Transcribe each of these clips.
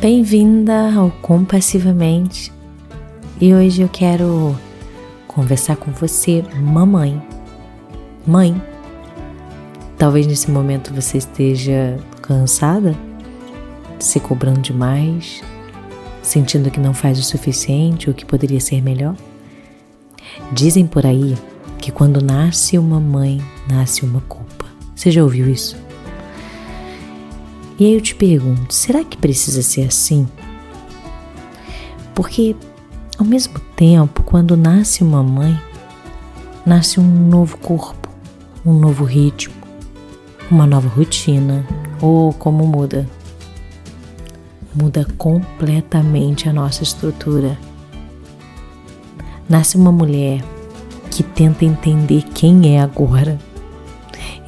Bem-vinda ao Compassivamente. E hoje eu quero conversar com você, mamãe. Mãe, talvez nesse momento você esteja cansada, se cobrando demais, sentindo que não faz o suficiente ou que poderia ser melhor. Dizem por aí que quando nasce uma mãe, nasce uma culpa. Você já ouviu isso? E aí eu te pergunto, será que precisa ser assim? Porque, ao mesmo tempo, quando nasce uma mãe, nasce um novo corpo, um novo ritmo, uma nova rotina. Ou como muda? Muda completamente a nossa estrutura. Nasce uma mulher que tenta entender quem é agora,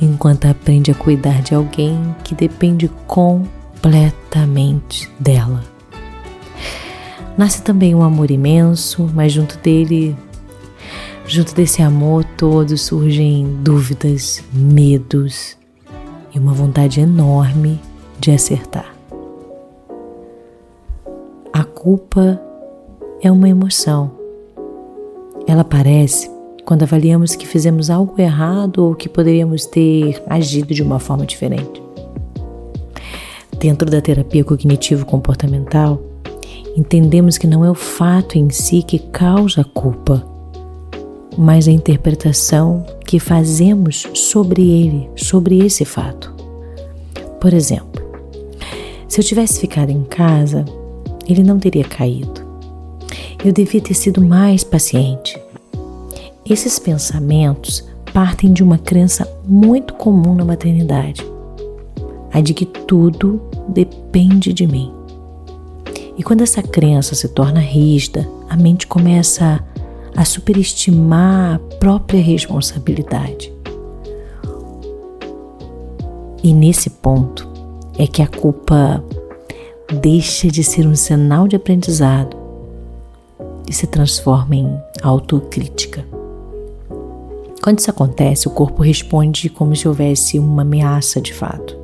enquanto aprende a cuidar de alguém que depende completamente dela. Nasce também um amor imenso, mas junto desse amor todo surgem dúvidas, medos e uma vontade enorme de acertar. A culpa é uma emoção. Ela aparece quando avaliamos que fizemos algo errado ou que poderíamos ter agido de uma forma diferente. Dentro da terapia cognitivo-comportamental, entendemos que não é o fato em si que causa a culpa, mas a interpretação que fazemos sobre ele, sobre esse fato. Por exemplo, se eu tivesse ficado em casa, ele não teria caído. Eu devia ter sido mais paciente. Esses pensamentos partem de uma crença muito comum na maternidade, a de que tudo depende de mim. E quando essa crença se torna rígida, a mente começa a superestimar a própria responsabilidade. E nesse ponto é que a culpa deixa de ser um sinal de aprendizado e se transforma em autocrítica. Quando isso acontece, o corpo responde como se houvesse uma ameaça de fato.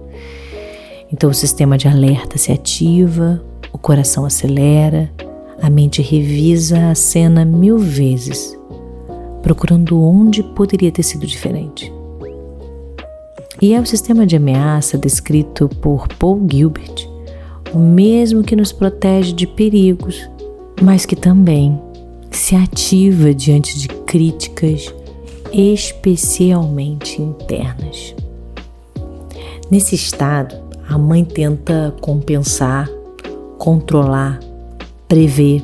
Então o sistema de alerta se ativa, o coração acelera, a mente revisa a cena 1000 vezes, procurando onde poderia ter sido diferente. E é o sistema de ameaça descrito por Paul Gilbert, o mesmo que nos protege de perigos, mas que também se ativa diante de críticas, especialmente internas. Nesse estado, a mãe tenta compensar, controlar, prever,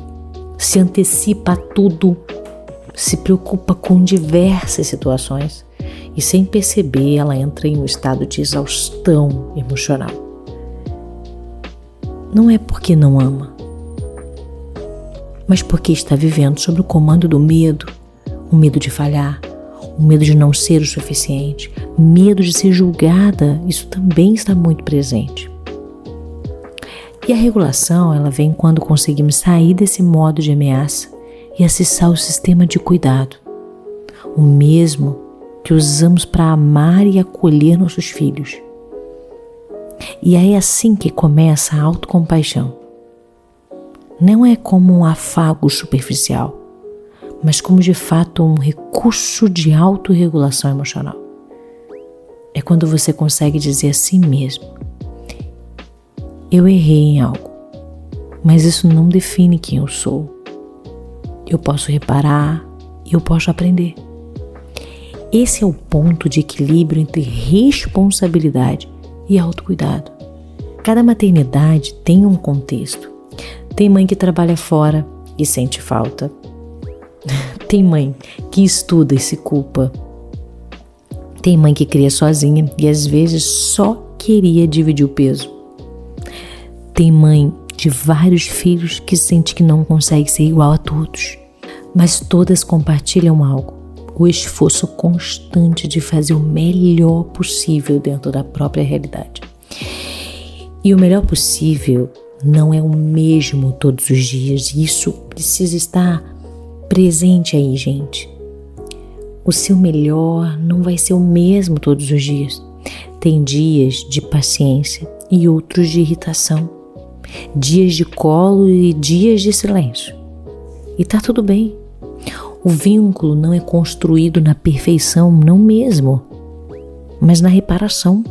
se antecipa a tudo, se preocupa com diversas situações e, sem perceber, ela entra em um estado de exaustão emocional. Não é porque não ama, mas porque está vivendo sob o comando do medo, o medo de falhar, o medo de não ser o suficiente, medo de ser julgada, isso também está muito presente. E a regulação, ela vem quando conseguimos sair desse modo de ameaça e acessar o sistema de cuidado, o mesmo que usamos para amar e acolher nossos filhos. E é assim que começa a autocompaixão. Não é como um afago superficial, mas como de fato um recurso de autorregulação emocional. É quando você consegue dizer a si mesmo: eu errei em algo, mas isso não define quem eu sou. Eu posso reparar e eu posso aprender. Esse é o ponto de equilíbrio entre responsabilidade e autocuidado. Cada maternidade tem um contexto. Tem mãe que trabalha fora e sente falta. Tem mãe que estuda e se culpa. Tem mãe que cria sozinha e às vezes só queria dividir o peso. Tem mãe de vários filhos que sente que não consegue ser igual a todos. Mas todas compartilham algo: o esforço constante de fazer o melhor possível dentro da própria realidade. E o melhor possível não é o mesmo todos os dias. Isso precisa estar presente aí, gente. O seu melhor não vai ser o mesmo todos os dias. Tem dias de paciência e outros de irritação. dias de colo e dias de silêncio. E tá tudo bem. O vínculo não é construído na perfeição, não mesmo, mas na reparação.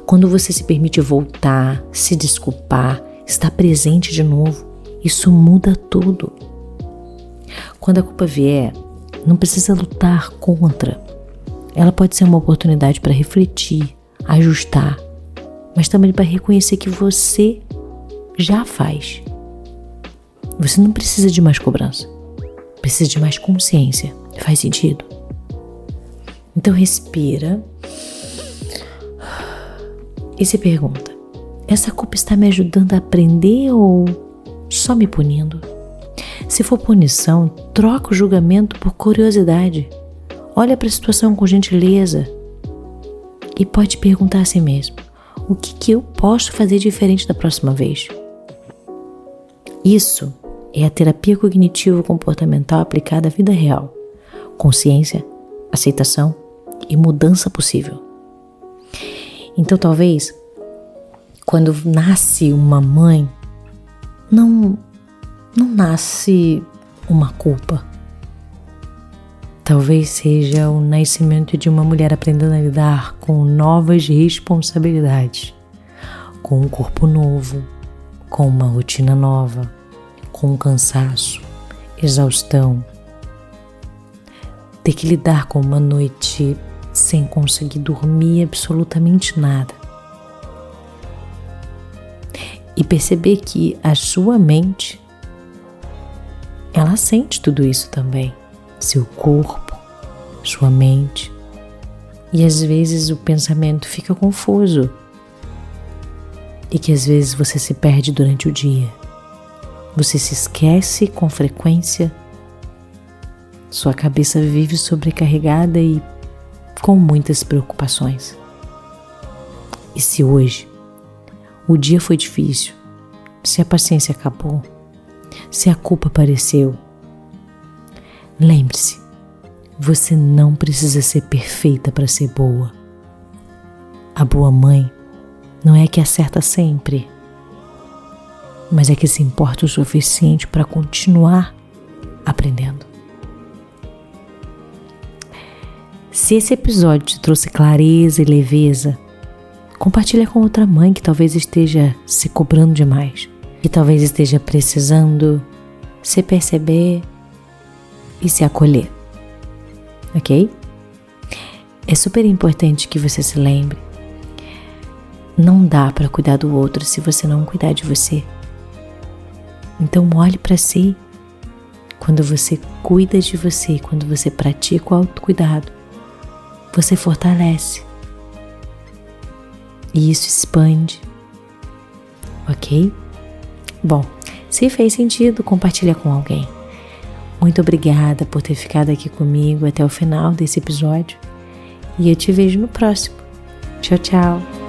Quando você se permite voltar, se desculpar, estar presente de novo, isso muda tudo. Quando a culpa vier, não precisa lutar contra. Ela pode ser uma oportunidade para refletir, ajustar, mas também para reconhecer que você já faz. Você não precisa de mais cobrança, precisa de mais consciência. Faz sentido? Então respira e se pergunta: essa culpa está me ajudando a aprender ou só me punindo? Se for punição, troca o julgamento por curiosidade. Olha para a situação com gentileza e pode perguntar a si mesmo: o que eu posso fazer diferente da próxima vez? Isso é a terapia cognitivo-comportamental aplicada à vida real. Consciência, aceitação e mudança possível. Então talvez, quando nasce uma mãe, não nasce uma culpa. Talvez seja o nascimento de uma mulher aprendendo a lidar com novas responsabilidades, com um corpo novo, com uma rotina nova, com cansaço, exaustão. Ter que lidar com uma noite sem conseguir dormir absolutamente nada. E perceber que a sua mente, ela sente tudo isso também. Seu corpo, sua mente. E às vezes o pensamento fica confuso. E que às vezes você se perde durante o dia. Você se esquece com frequência. Sua cabeça vive sobrecarregada e com muitas preocupações. E se hoje o dia foi difícil, se a paciência acabou, se a culpa apareceu, lembre-se, você não precisa ser perfeita para ser boa. A boa mãe não é que acerta sempre, mas é que se importa o suficiente para continuar aprendendo. Se esse episódio te trouxe clareza e leveza, compartilha com outra mãe que talvez esteja se cobrando demais, que talvez esteja precisando se perceber e se acolher, ok? É super importante que você se lembre, não dá para cuidar do outro se você não cuidar de você. Então olhe para si. Quando você cuida de você, quando você pratica o autocuidado, você fortalece. E isso expande, ok? Bom, se fez sentido, compartilha com alguém. Muito obrigada por ter ficado aqui comigo até o final desse episódio. E eu te vejo no próximo. Tchau, tchau.